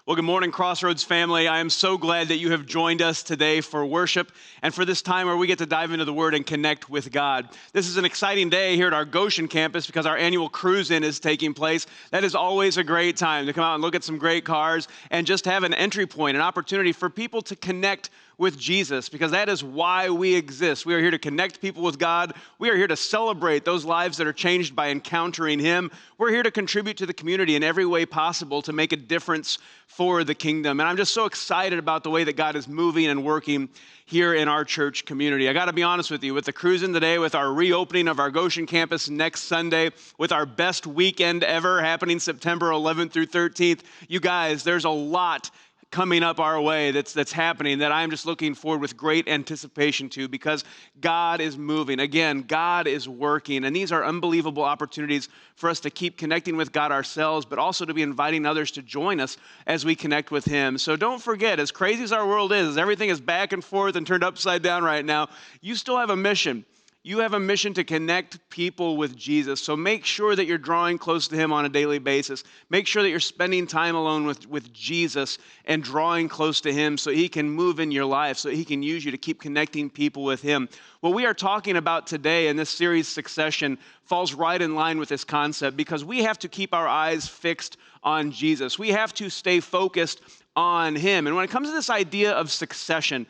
Well, good morning, Crossroads family. I am so glad that you have joined us today for worship and for this time where we get to dive into the Word and connect with God. This is an exciting day here at our Goshen campus because our annual cruise-in is taking place. That is always a great time to come out and look at some great cars and just have an entry point, an opportunity for people to connect with Jesus, because that is why we exist. We are here to connect people with God. We are here to celebrate those lives that are changed by encountering Him. We're here to contribute to the community in every way possible to make a difference for the kingdom. And I'm just so excited about the way that God is moving and working here in our church community. I got to be honest with you, with the cruising today, with our reopening of our Goshen campus next Sunday, with our best weekend ever happening September 11th through 13th, you guys, there's a lot coming up our way that's happening that I'm just looking forward with great anticipation to, because God is moving. Again, God is working, and these are unbelievable opportunities for us to keep connecting with God ourselves, but also to be inviting others to join us as we connect with Him. So don't forget, as crazy as our world is, as everything is back and forth and turned upside down right now, you still have a mission. You have a mission to connect people with Jesus. So make sure that you're drawing close to Him on a daily basis. Make sure that you're spending time alone with Jesus and drawing close to Him so He can move in your life, so He can use you to keep connecting people with Him. What we are talking about today in this series, Succession, falls right in line with this concept, because we have to keep our eyes fixed on Jesus. We have to stay focused on Him. And when it comes to this idea of succession,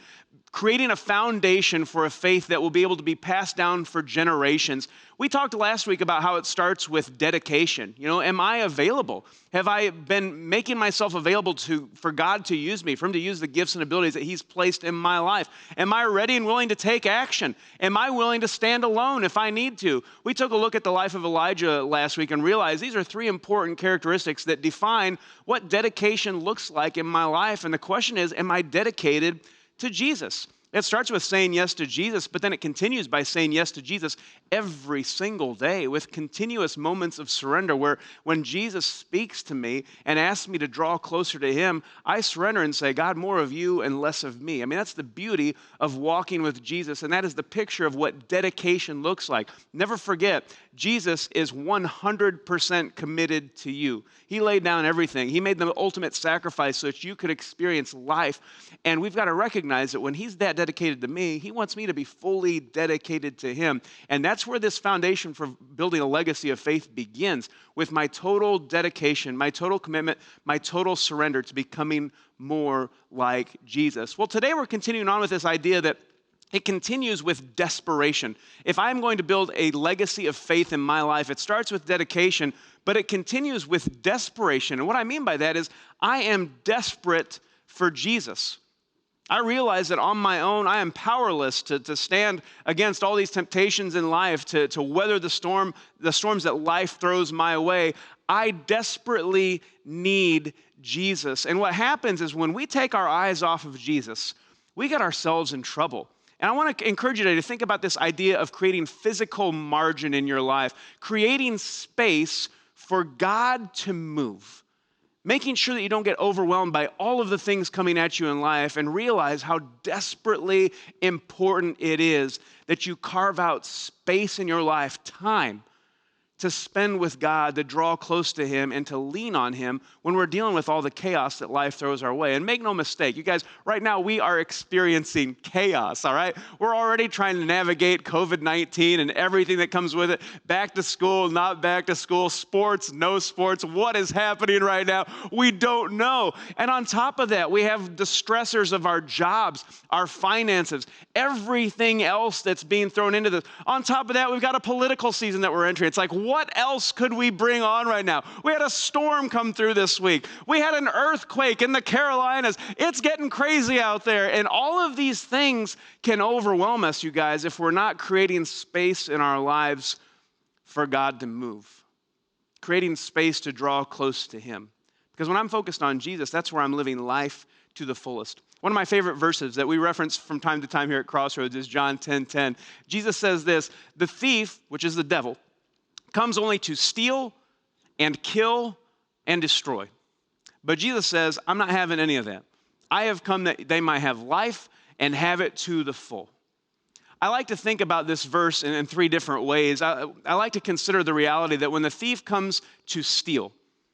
creating a foundation for a faith that will be able to be passed down for generations. We talked last week about how it starts with dedication. You know, am I available? Have I been making myself available for God to use me, for Him to use the gifts and abilities that He's placed in my life? Am I ready and willing to take action? Am I willing to stand alone if I need to? We took a look at the life of Elijah last week and realized these are three important characteristics that define what dedication looks like in my life. And the question is, am I dedicated to Jesus? It starts with saying yes to Jesus, but then it continues by saying yes to Jesus every single day with continuous moments of surrender, where when Jesus speaks to me and asks me to draw closer to Him, I surrender and say, God, more of you and less of me. I mean, that's the beauty of walking with Jesus, and that is the picture of what dedication looks like. Never forget, Jesus is 100% committed to you. He laid down everything. He made the ultimate sacrifice so that you could experience life, and we've got to recognize that when He's that dedicated to me, He wants me to be fully dedicated to Him. And that's where this foundation for building a legacy of faith begins, with my total dedication, my total commitment, my total surrender to becoming more like Jesus. Well, today we're continuing on with this idea that it continues with desperation. If I'm going to build a legacy of faith in my life, it starts with dedication, but it continues with desperation. And what I mean by that is I am desperate for Jesus. I realize that on my own, I am powerless to stand against all these temptations in life, to weather the storms that life throws my way. I desperately need Jesus. And what happens is when we take our eyes off of Jesus, we get ourselves in trouble. And I want to encourage you today to think about this idea of creating physical margin in your life, creating space for God to move. Making sure that you don't get overwhelmed by all of the things coming at you in life, and realize how desperately important it is that you carve out space in your life, time, to spend with God, to draw close to Him, and to lean on Him when we're dealing with all the chaos that life throws our way. And make no mistake, you guys, right now we are experiencing chaos, all right? We're already trying to navigate COVID-19 and everything that comes with it. Back to school, not back to school, sports, no sports. What is happening right now? We don't know. And on top of that, we have the stressors of our jobs, our finances, everything else that's being thrown into this. On top of that, we've got a political season that we're entering. It's like, what else could we bring on right now? We had a storm come through this week. We had an earthquake in the Carolinas. It's getting crazy out there. And all of these things can overwhelm us, you guys, if we're not creating space in our lives for God to move. Creating space to draw close to Him. Because when I'm focused on Jesus, that's where I'm living life to the fullest. One of my favorite verses that we reference from time to time here at Crossroads is John 10:10. Jesus says this, "The thief," which is the devil, "comes only to steal and kill and destroy." But Jesus says, I'm not having any of that. I have come that they might have life and have it to the full. I like to think about this verse in three different ways. I like to consider the reality that when the thief comes to steal,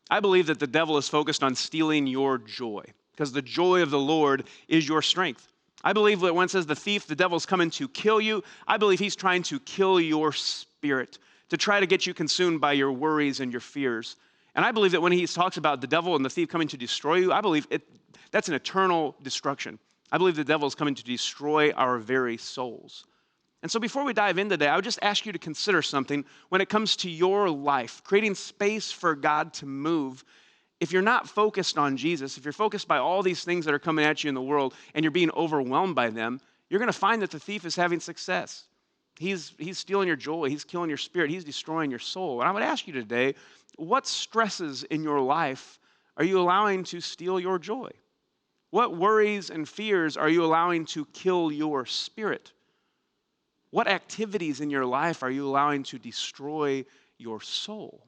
I believe that the devil is focused on stealing your joy because the joy of the Lord is your strength. I believe that when it says the thief, the devil's coming to kill you, I believe he's trying to kill your spirit, to try to get you consumed by your worries and your fears. And I believe that when he talks about the devil and the thief coming to destroy you, I believe that's an eternal destruction. I believe the devil is coming to destroy our very souls. And so before we dive in today, I would just ask you to consider something when it comes to your life, creating space for God to move. If you're not focused on Jesus, if you're focused by all these things that are coming at you in the world and you're being overwhelmed by them, you're going to find that the thief is having success. He's stealing your joy. He's killing your spirit. He's destroying your soul. And I would ask you today, what stresses in your life are you allowing to steal your joy? What worries and fears are you allowing to kill your spirit? What activities in your life are you allowing to destroy your soul?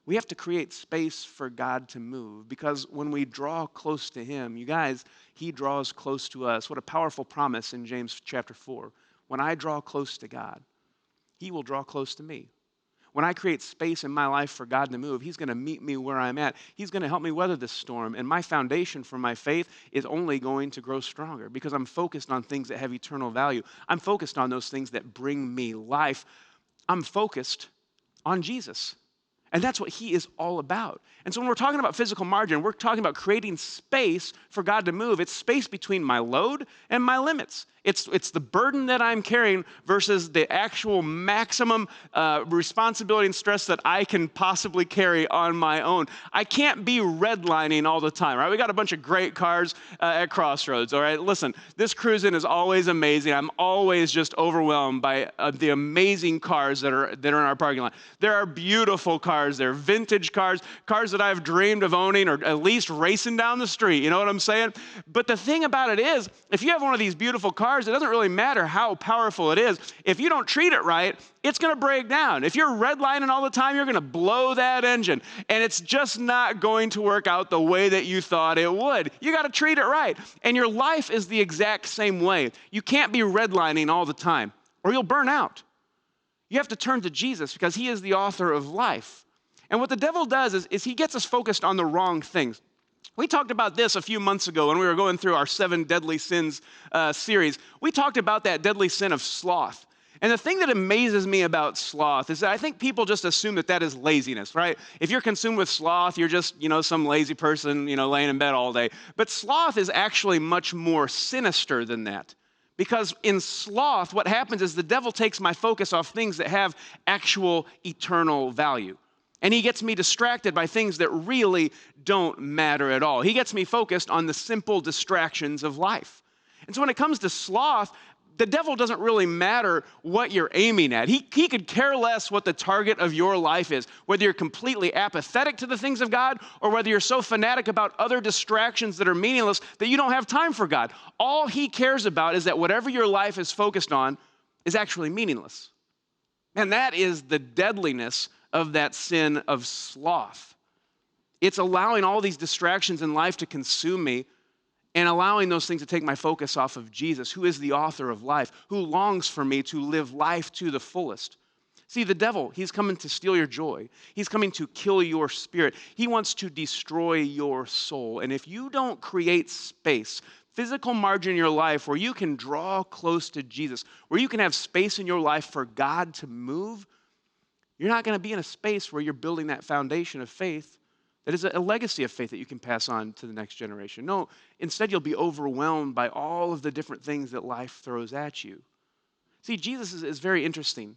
We have to create space for God to move because when we draw close to him, you guys, he draws close to us. What a powerful promise in James chapter 4. When I draw close to God, he will draw close to me. When I create space in my life for God to move, he's going to meet me where I'm at. He's going to help me weather this storm. And my foundation for my faith is only going to grow stronger because I'm focused on things that have eternal value. I'm focused on those things that bring me life. I'm focused on Jesus. And that's what he is all about. And so when we're talking about physical margin, we're talking about creating space for God to move. It's space between my load and my limits. It's the burden that I'm carrying versus the actual maximum responsibility and stress that I can possibly carry on my own. I can't be redlining all the time, right? We got a bunch of great cars at Crossroads, all right? Listen, this cruise-in is always amazing. I'm always just overwhelmed by the amazing cars that are in our parking lot. There are beautiful cars. They're vintage cars that I've dreamed of owning or at least racing down the street. You know what I'm saying? But the thing about it is, if you have one of these beautiful cars, it doesn't really matter how powerful it is. If you don't treat it right, it's going to break down. If you're redlining all the time, you're going to blow that engine, and it's just not going to work out the way that you thought it would. You got to treat it right. And your life is the exact same way. You can't be redlining all the time, or you'll burn out. You have to turn to Jesus because he is the author of life. And what the devil does is he gets us focused on the wrong things. We talked about this a few months ago when we were going through our 7 Deadly Sins series. We talked about that deadly sin of sloth. And the thing that amazes me about sloth is that I think people just assume that is laziness, right? If you're consumed with sloth, you're just, some lazy person, laying in bed all day. But sloth is actually much more sinister than that. Because in sloth, what happens is the devil takes my focus off things that have actual eternal value. And he gets me distracted by things that really don't matter at all. He gets me focused on the simple distractions of life. And so when it comes to sloth, the devil doesn't really matter what you're aiming at. He could care less what the target of your life is, whether you're completely apathetic to the things of God or whether you're so fanatic about other distractions that are meaningless that you don't have time for God. All he cares about is that whatever your life is focused on is actually meaningless. And that is the deadliness of that sin of sloth. It's allowing all these distractions in life to consume me and allowing those things to take my focus off of Jesus, who is the author of life, who longs for me to live life to the fullest. See, the devil, he's coming to steal your joy. He's coming to kill your spirit. He wants to destroy your soul. And if you don't create space, physical margin in your life where you can draw close to Jesus, where you can have space in your life for God to move, you're not going to be in a space where you're building that foundation of faith that is a legacy of faith that you can pass on to the next generation. No, instead you'll be overwhelmed by all of the different things that life throws at you. See, Jesus is very interesting.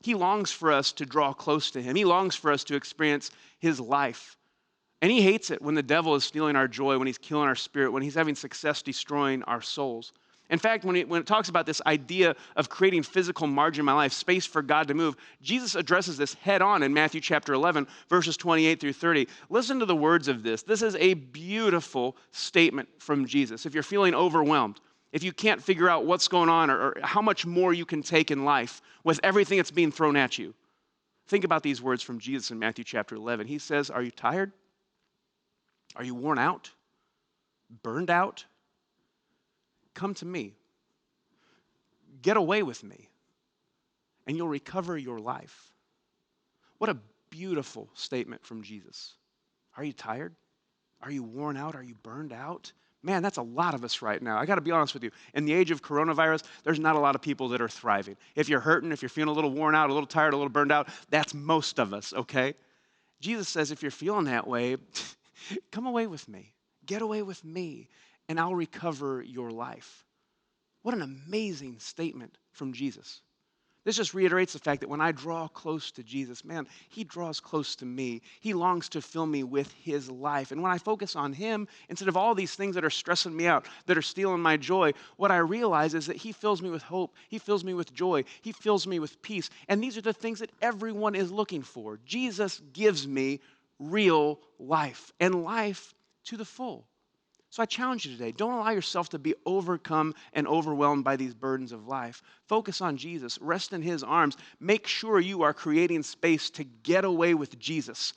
He longs for us to draw close to him. He longs for us to experience his life. And he hates it when the devil is stealing our joy, when he's killing our spirit, when he's having success destroying our souls. In fact, when it talks about this idea of creating physical margin in my life, space for God to move, Jesus addresses this head on in Matthew chapter 11, verses 28 through 30. Listen to the words of this. This is a beautiful statement from Jesus. If you're feeling overwhelmed, if you can't figure out what's going on or how much more you can take in life with everything that's being thrown at you, think about these words from Jesus in Matthew chapter 11. He says, "Are you tired? Are you worn out? Burned out? Come to me. Get away with me, and you'll recover your life." What a beautiful statement from Jesus. Are you tired? Are you worn out? Are you burned out? Man, that's a lot of us right now. I got to be honest with you. In the age of coronavirus, there's not a lot of people that are thriving. If you're hurting, if you're feeling a little worn out, a little tired, a little burned out, that's most of us, okay? Jesus says, if you're feeling that way, come away with me. Get away with me, and I'll recover your life. What an amazing statement from Jesus. This just reiterates the fact that when I draw close to Jesus, man, he draws close to me. He longs to fill me with his life. And when I focus on him, instead of all these things that are stressing me out, that are stealing my joy, what I realize is that he fills me with hope. He fills me with joy. He fills me with peace. And these are the things that everyone is looking for. Jesus gives me real life, and life to the full. So I challenge you today, don't allow yourself to be overcome and overwhelmed by these burdens of life. Focus on Jesus. Rest in his arms. Make sure you are creating space to get away with Jesus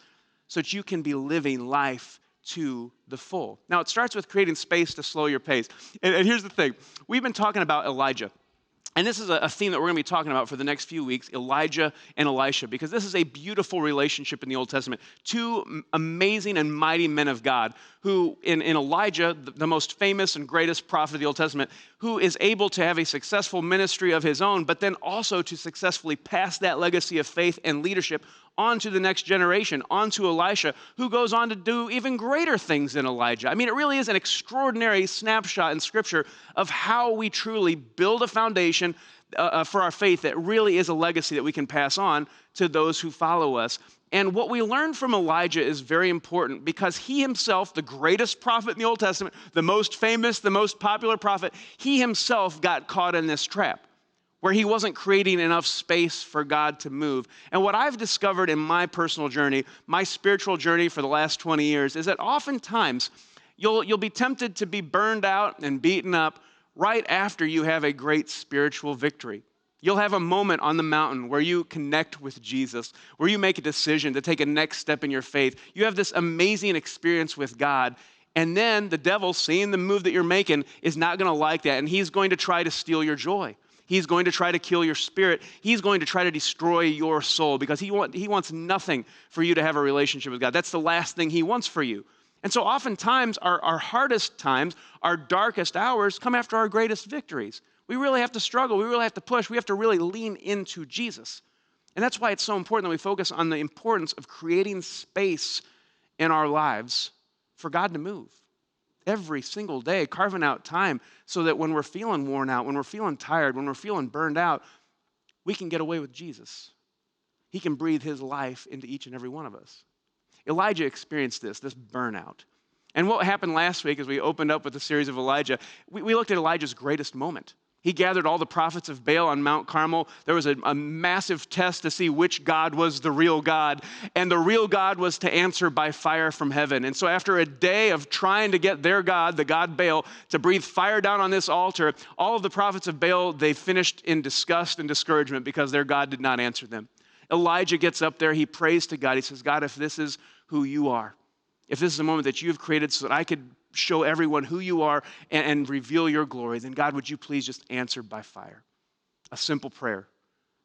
so that you can be living life to the full. Now, it starts with creating space to slow your pace. And here's the thing. We've been talking about Elijah. And this is a theme that we're going to be talking about for the next few weeks, Elijah and Elisha, because this is a beautiful relationship in the Old Testament. Two amazing and mighty men of God who, in Elijah, the most famous and greatest prophet of the Old Testament, who is able to have a successful ministry of his own, but then also to successfully pass that legacy of faith and leadership on to the next generation, on to Elisha, who goes on to do even greater things than Elijah. I mean, it really is an extraordinary snapshot in Scripture of how we truly build a foundation for our faith that really is a legacy that we can pass on to those who follow us. And what we learn from Elijah is very important because he himself, the greatest prophet in the Old Testament, the most famous, the most popular prophet, he himself got caught in this trap where he wasn't creating enough space for God to move. And what I've discovered in my personal journey, my spiritual journey for the last 20 years, is that oftentimes you'll be tempted to be burned out and beaten up right after you have a great spiritual victory. You'll have a moment on the mountain where you connect with Jesus, where you make a decision to take a next step in your faith. You have this amazing experience with God, and then the devil, seeing the move that you're making, is not going to like that, and he's going to try to steal your joy. He's going to try to kill your spirit. He's going to try to destroy your soul because he wants nothing for you to have a relationship with God. That's the last thing he wants for you. And so oftentimes our hardest times, our darkest hours come after our greatest victories. We really have to struggle. We really have to push. We have to really lean into Jesus. And that's why it's so important that we focus on the importance of creating space in our lives for God to move. Every single day, carving out time so that when we're feeling worn out, when we're feeling tired, when we're feeling burned out, we can get away with Jesus. He can breathe his life into each and every one of us. Elijah experienced this burnout. And what happened last week as we opened up with the series of Elijah, we looked at Elijah's greatest moment. He gathered all the prophets of Baal on Mount Carmel. There was a massive test to see which God was the real God. And the real God was to answer by fire from heaven. And so after a day of trying to get their God, the God Baal, to breathe fire down on this altar, all of the prophets of Baal, they finished in disgust and discouragement because their God did not answer them. Elijah gets up there. He prays to God. He says, God, if this is who you are, if this is a moment that you've created so that I could show everyone who you are and reveal your glory, then God, would you please just answer by fire? A simple prayer,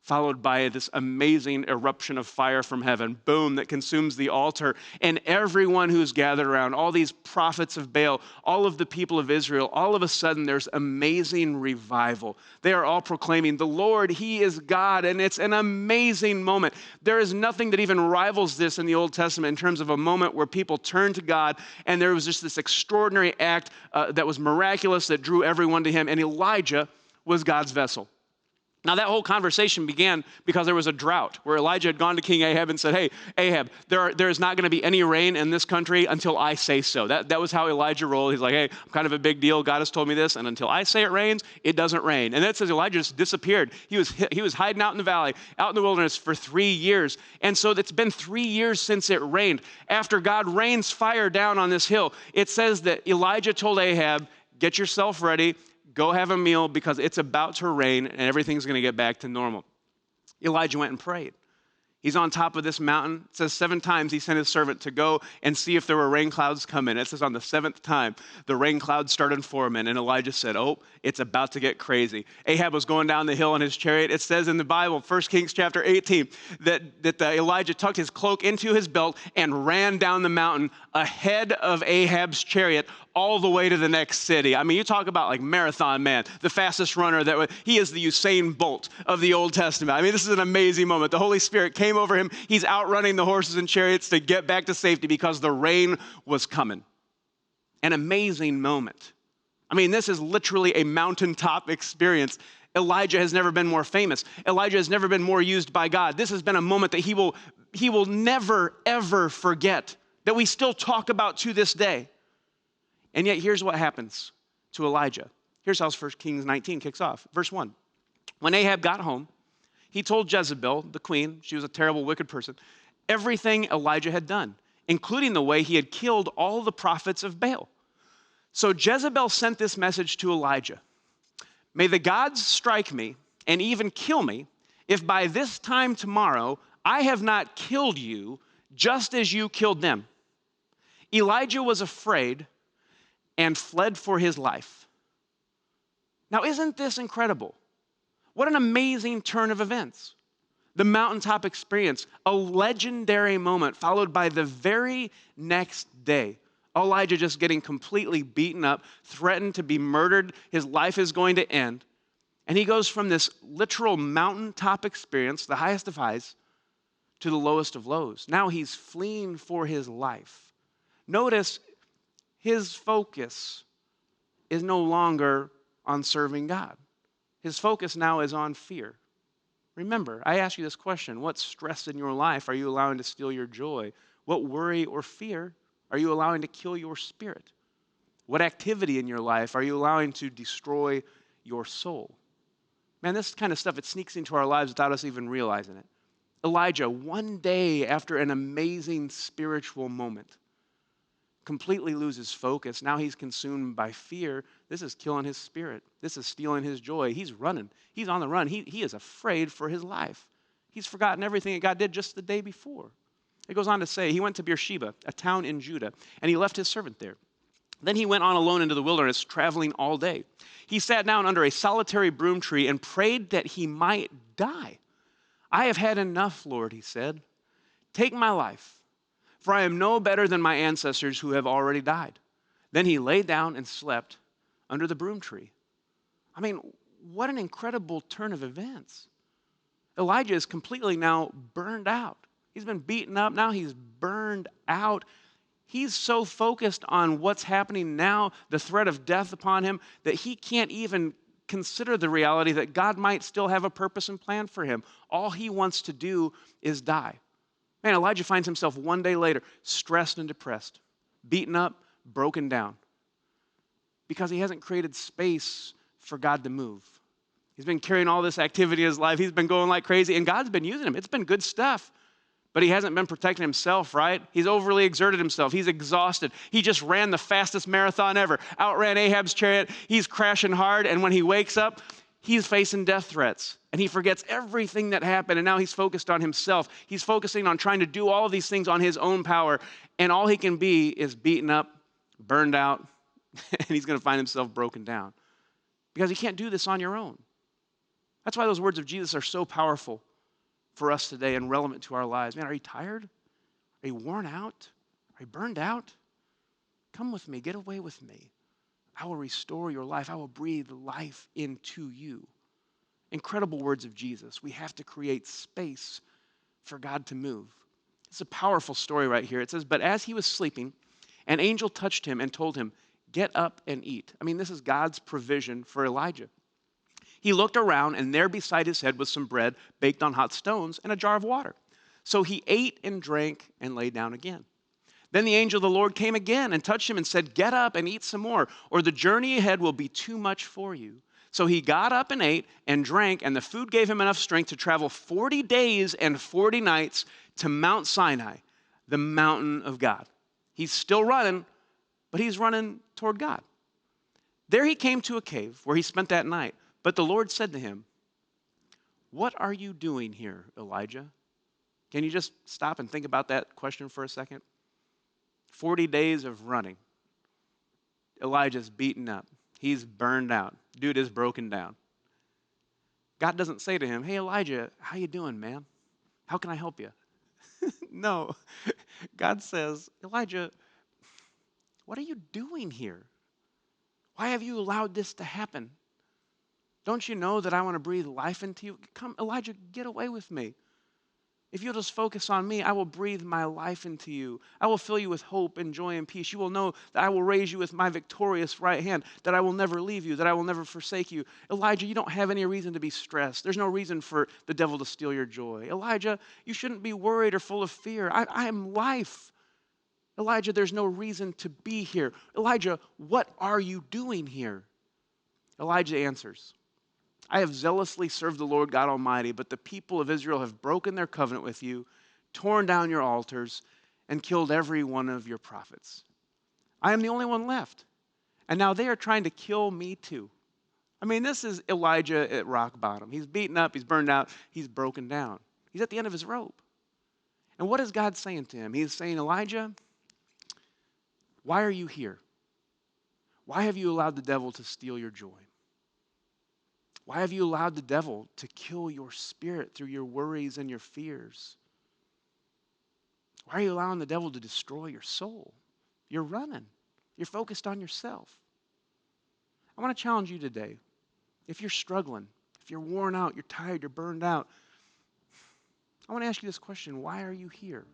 followed by this amazing eruption of fire from heaven, boom, that consumes the altar. And everyone who's gathered around, all these prophets of Baal, all of the people of Israel, all of a sudden there's amazing revival. They are all proclaiming, the Lord, he is God, and it's an amazing moment. There is nothing that even rivals this in the Old Testament in terms of a moment where people turn to God, and there was just this extraordinary act that was miraculous that drew everyone to him, and Elijah was God's vessel. Now, that whole conversation began because there was a drought where Elijah had gone to King Ahab and said, hey, Ahab, there is not going to be any rain in this country until I say so. That was how Elijah rolled. He's like, hey, I'm kind of a big deal. God has told me this, and until I say it rains, it doesn't rain. And that says Elijah just disappeared. He was hiding out in the valley, out in the wilderness for 3 years. And so it's been 3 years since it rained. After God rains fire down on this hill, it says that Elijah told Ahab, get yourself ready. Go have a meal because it's about to rain and everything's going to get back to normal. Elijah went and prayed. He's on top of this mountain. It says 7 times he sent his servant to go and see if there were rain clouds coming. It says on the 7th time, the rain clouds started forming, and Elijah said, oh, it's about to get crazy. Ahab was going down the hill in his chariot. It says in the Bible, 1 Kings chapter 18, that Elijah tucked his cloak into his belt and ran down the mountain ahead of Ahab's chariot all the way to the next city. I mean, you talk about like marathon man, the fastest runner he is the Usain Bolt of the Old Testament. I mean, this is an amazing moment. The Holy Spirit came over him. He's outrunning the horses and chariots to get back to safety because the rain was coming. An amazing moment. I mean, this is literally a mountaintop experience. Elijah has never been more famous. Elijah has never been more used by God. This has been a moment that he will never, ever forget, that we still talk about to this day. And yet, here's what happens to Elijah. Here's how 1 Kings 19 kicks off. Verse 1. When Ahab got home, he told Jezebel, the queen, she was a terrible, wicked person, everything Elijah had done, including the way he had killed all the prophets of Baal. So Jezebel sent this message to Elijah. May the gods strike me and even kill me if by this time tomorrow I have not killed you just as you killed them. Elijah was afraid and fled for his life. Now, isn't this incredible? What an amazing turn of events. The mountaintop experience, a legendary moment followed by the very next day. Elijah just getting completely beaten up, threatened to be murdered. His life is going to end. And he goes from this literal mountaintop experience, the highest of highs, to the lowest of lows. Now he's fleeing for his life. Notice his focus is no longer on serving God. His focus now is on fear. Remember, I ask you this question. What stress in your life are you allowing to steal your joy? What worry or fear are you allowing to kill your spirit? What activity in your life are you allowing to destroy your soul? Man, this kind of stuff, it sneaks into our lives without us even realizing it. Elijah, one day after an amazing spiritual moment, completely loses focus. Now he's consumed by fear. This is killing his spirit. This is stealing his joy. He's running. He's on the run. He is afraid for his life. He's forgotten everything that God did just the day before. It goes on to say, he went to Beersheba, a town in Judah, and he left his servant there. Then he went on alone into the wilderness, traveling all day. He sat down under a solitary broom tree and prayed that he might die. I have had enough, Lord, he said. Take my life, for I am no better than my ancestors who have already died. Then he lay down and slept under the broom tree. I mean, what an incredible turn of events. Elijah is completely now burned out. He's been beaten up. Now he's burned out. He's so focused on what's happening now, the threat of death upon him, that he can't even consider the reality that God might still have a purpose and plan for him. All he wants to do is die. Man, Elijah finds himself one day later stressed and depressed, beaten up, broken down, because he hasn't created space for God to move. He's been carrying all this activity in his life. He's been going like crazy, and God's been using him. It's been good stuff. But he hasn't been protecting himself, right? He's overly exerted himself. He's exhausted. He just ran the fastest marathon ever, outran Ahab's chariot. He's crashing hard, and when he wakes up, he's facing death threats. And he forgets everything that happened, and now he's focused on himself. He's focusing on trying to do all of these things on his own power, and all he can be is beaten up, burned out, and he's going to find himself broken down. Because you can't do this on your own. That's why those words of Jesus are so powerful for us today and relevant to our lives. Man, are you tired? Are you worn out? Are you burned out? Come with me. Get away with me. I will restore your life. I will breathe life into you. Incredible words of Jesus. We have to create space for God to move. It's a powerful story right here. It says, but as he was sleeping, an angel touched him and told him, get up and eat. I mean, this is God's provision for Elijah. He looked around, and there beside his head was some bread baked on hot stones and a jar of water. So he ate and drank and lay down again. Then the angel of the Lord came again and touched him and said, get up and eat some more, or the journey ahead will be too much for you. So he got up and ate and drank, and the food gave him enough strength to travel 40 days and 40 nights to Mount Sinai, the mountain of God. He's still running, but he's running toward God. There he came to a cave where he spent that night. But the Lord said to him, what are you doing here, Elijah? Can you just stop and think about that question for a second? 40 days of running. Elijah's beaten up. He's burned out. Dude is broken down. God doesn't say to him, hey, Elijah, how you doing, man? How can I help you? No. God says, Elijah, what are you doing here? Why have you allowed this to happen? Don't you know that I want to breathe life into you? Come, Elijah, get away with me. If you'll just focus on me, I will breathe my life into you. I will fill you with hope and joy and peace. You will know that I will raise you with my victorious right hand, that I will never leave you, that I will never forsake you. Elijah, you don't have any reason to be stressed. There's no reason for the devil to steal your joy. Elijah, you shouldn't be worried or full of fear. I am life. Elijah, there's no reason to be here. Elijah, what are you doing here? Elijah answers, I have zealously served the Lord God Almighty, but the people of Israel have broken their covenant with you, torn down your altars, and killed every one of your prophets. I am the only one left, and now they are trying to kill me too. I mean, this is Elijah at rock bottom. He's beaten up, he's burned out, he's broken down. He's at the end of his rope. And what is God saying to him? He's saying, Elijah, why are you here? Why have you allowed the devil to steal your joy? Why have you allowed the devil to kill your spirit through your worries and your fears? Why are you allowing the devil to destroy your soul? You're running. You're focused on yourself. I want to challenge you today. If you're struggling, if you're worn out, you're tired, you're burned out, I want to ask you this question. Why are you here?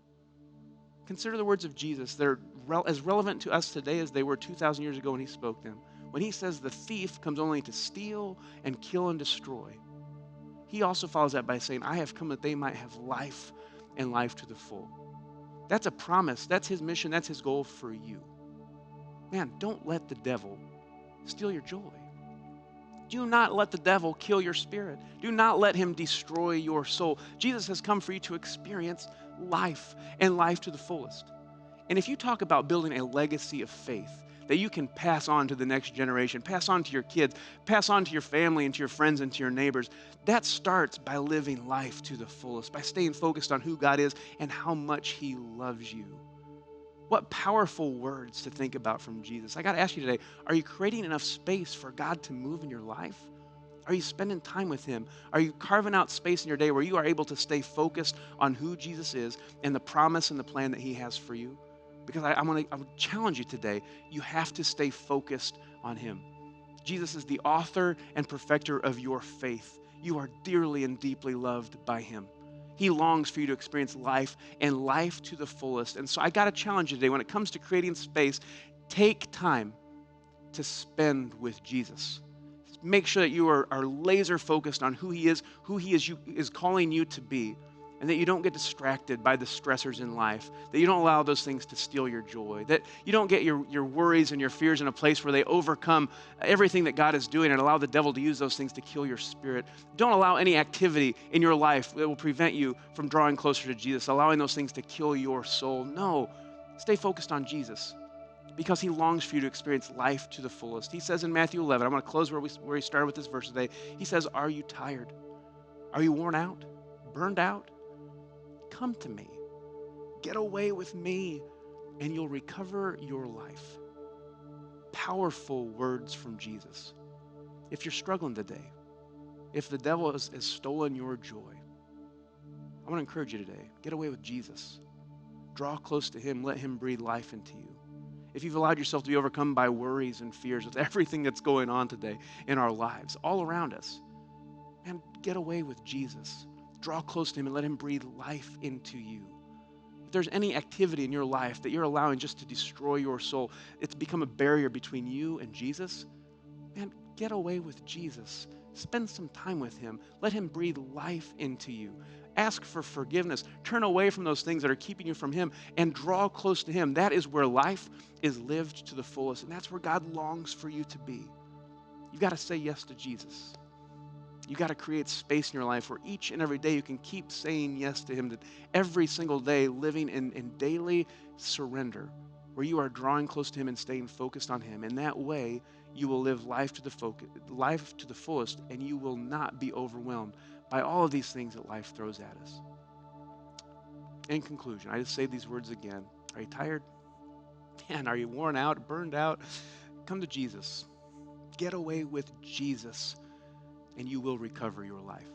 Consider the words of Jesus. They're as relevant to us today as they were 2,000 years ago when he spoke them. When he says the thief comes only to steal and kill and destroy, he also follows that by saying, I have come that they might have life and life to the full. That's a promise. That's his mission. That's his goal for you. Man, don't let the devil steal your joy. Do not let the devil kill your spirit. Do not let him destroy your soul. Jesus has come for you to experience life and life to the fullest. And if you talk about building a legacy of faith that you can pass on to the next generation, pass on to your kids, pass on to your family and to your friends and to your neighbors, that starts by living life to the fullest, by staying focused on who God is and how much he loves you. What powerful words to think about from Jesus. I got to ask you today, are you creating enough space for God to move in your life? Are you spending time with him? Are you carving out space in your day where you are able to stay focused on who Jesus is and the promise and the plan that he has for you? Because I would challenge you today, you have to stay focused on him. Jesus is the author and perfecter of your faith. You are dearly and deeply loved by him. He longs for you to experience life and life to the fullest. And so I got to challenge you today, when it comes to creating space, take time to spend with Jesus. Make sure that you are laser focused on who he is calling you to be, and that you don't get distracted by the stressors in life, that you don't allow those things to steal your joy, that you don't get your worries and your fears in a place where they overcome everything that God is doing and allow the devil to use those things to kill your spirit. Don't allow any activity in your life that will prevent you from drawing closer to Jesus, allowing those things to kill your soul. No, stay focused on Jesus, because he longs for you to experience life to the fullest. He says in Matthew 11, I'm going to close where we started with this verse today. He says, are you tired? Are you worn out? Burned out? Come to me. Get away with me, and you'll recover your life. Powerful words from Jesus. If you're struggling today, if the devil has stolen your joy, I want to encourage you today, get away with Jesus. Draw close to him. Let him breathe life into you. If you've allowed yourself to be overcome by worries and fears with everything that's going on today in our lives, all around us, man, get away with Jesus. Draw close to him and let him breathe life into you. If there's any activity in your life that you're allowing just to destroy your soul, it's become a barrier between you and Jesus, man, get away with Jesus. Spend some time with him. Let him breathe life into you. Ask for forgiveness. Turn away from those things that are keeping you from him and draw close to him. That is where life is lived to the fullest, and that's where God longs for you to be. You've got to say yes to Jesus. You've got to create space in your life where each and every day you can keep saying yes to him, that every single day living in daily surrender, where you are drawing close to him and staying focused on him. In that way, you will live life to the fullest, and you will not be overwhelmed by all of these things that life throws at us. In conclusion, I just say these words again. Are you tired? Man, are you worn out, burned out? Come to Jesus. Get away with Jesus, and you will recover your life.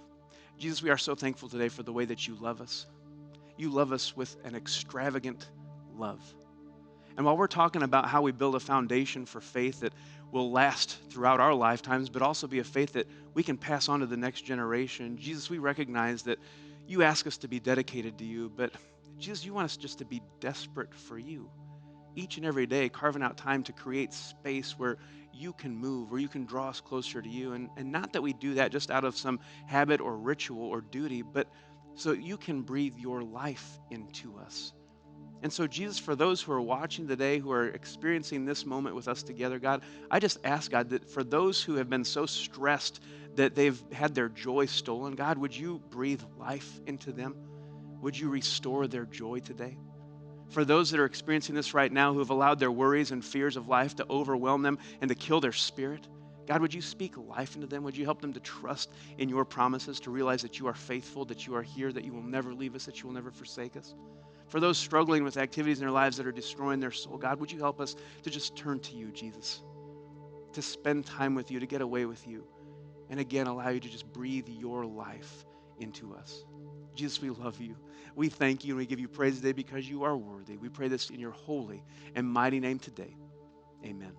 Jesus, we are so thankful today for the way that you love us. You love us with an extravagant love. And while we're talking about how we build a foundation for faith that will last throughout our lifetimes, but also be a faith that we can pass on to the next generation, Jesus, we recognize that you ask us to be dedicated to you, but Jesus, you want us just to be desperate for you. Each and every day, carving out time to create space where you can move, where you can draw us closer to you. And not that we do that just out of some habit or ritual or duty, but so you can breathe your life into us. And so, Jesus, for those who are watching today, who are experiencing this moment with us together, God, I just ask, God, that for those who have been so stressed that they've had their joy stolen, God, would you breathe life into them? Would you restore their joy today? For those that are experiencing this right now, who have allowed their worries and fears of life to overwhelm them and to kill their spirit, God, would you speak life into them? Would you help them to trust in your promises, to realize that you are faithful, that you are here, that you will never leave us, that you will never forsake us? For those struggling with activities in their lives that are destroying their soul, God, would you help us to just turn to you, Jesus, to spend time with you, to get away with you, and again, allow you to just breathe your life into us. Jesus, we love you. We thank you and we give you praise today because you are worthy. We pray this in your holy and mighty name today. Amen.